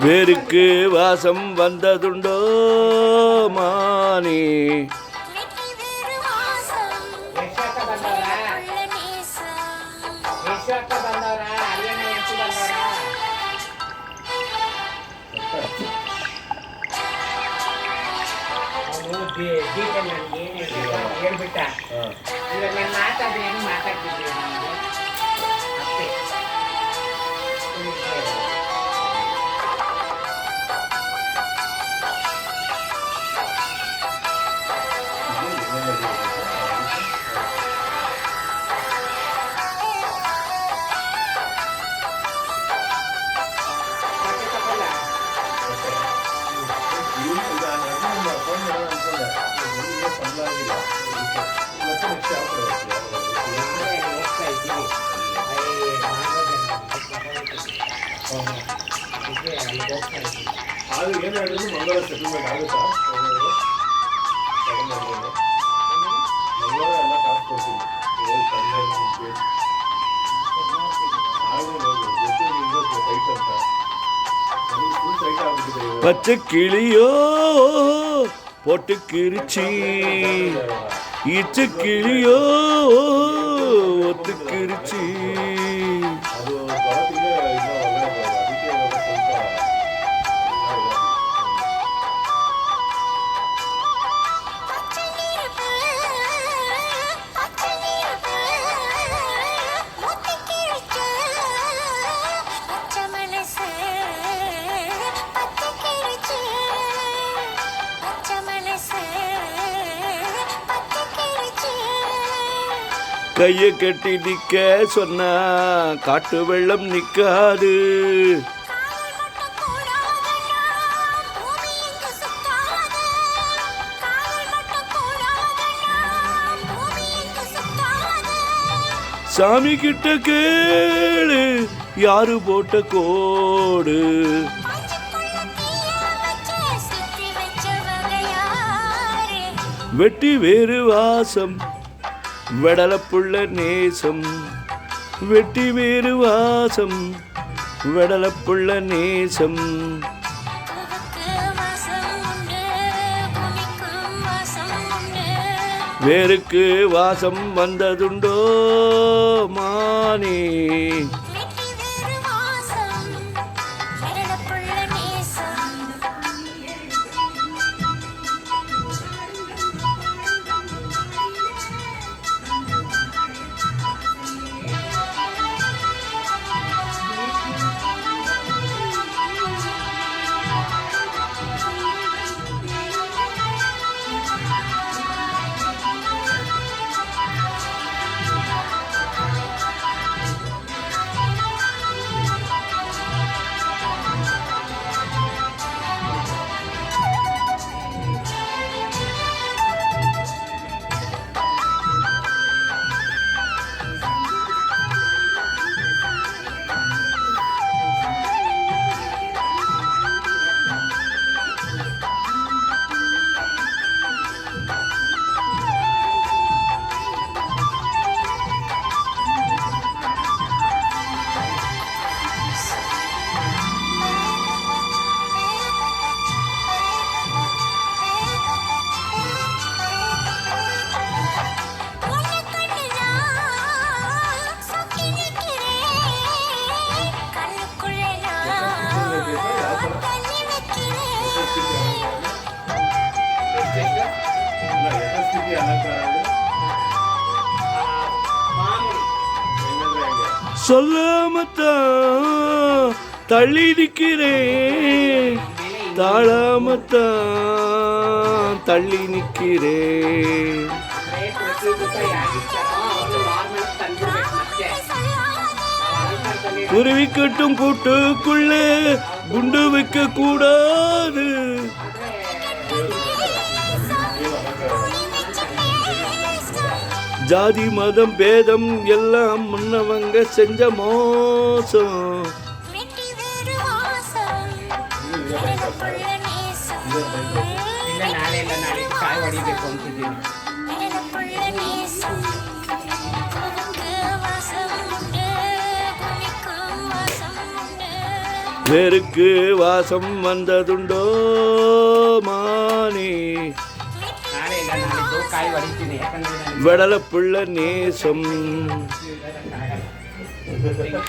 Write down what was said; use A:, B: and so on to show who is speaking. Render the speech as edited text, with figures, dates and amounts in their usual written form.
A: வேருக்கு வாசம் வந்ததுண்டோ மானே
B: ಹೇಳ್ಬಿಟ್ಟ ಇವಾಗ ನಾನು ಮಾತಾಡೇನು ಮಾತಾಡ್ತಿದ್ದೀನಿ ಅಷ್ಟೇ.
C: ಅದು ಏನಾದ್ರು ಮಂಗಳ ಸೆಟಲ್ಮೆಂಟ್ ಆಗುತ್ತಾ ಮಂಗಳ ಎಲ್ಲ ಕಾಸು ಕೊಡ್ತೀನಿ
A: பச்சை கிளியோ பொட்டு கிரிச்சி இச்சு கிளியோ ஒத்து கிரிச்சி கையை கட்டி நிற்க சொன்னா காட்டு வெள்ளம் நிற்காது. சாமி கிட்ட கேளு யாரு போட்ட கோடு. வெட்டி வேறு வாசம் வெடலப்புள்ள நேசம். வெட்டி வேறு வாசம் வெடலப்புள்ள நேசம். வேருக்கு வாசம் வந்ததுண்டோ மானே சொல்லாமத்தான் தள்ளி நிற்கிறேன் தாழாமத்தான் தள்ளி நிற்கிறேன். குருவி கட்டும் கூட்டுக்குள்ளே குண்டு வைக்க கூடாது. ஜாதி மதம் பேதம் எல்லாம் முன்னவங்க செஞ்ச மோசம். வேருக்கு வாசம் வந்ததுண்டோ மானே
B: ನಾಳೆ ಇಲ್ಲ ನಾಳಿದ್ದು ಕಾಯಿ ಹೊಡಿತೀನಿ ಯಾಕಂದ್ರೆ
A: வெடல புள்ள நேசம்
B: ನನಗೆ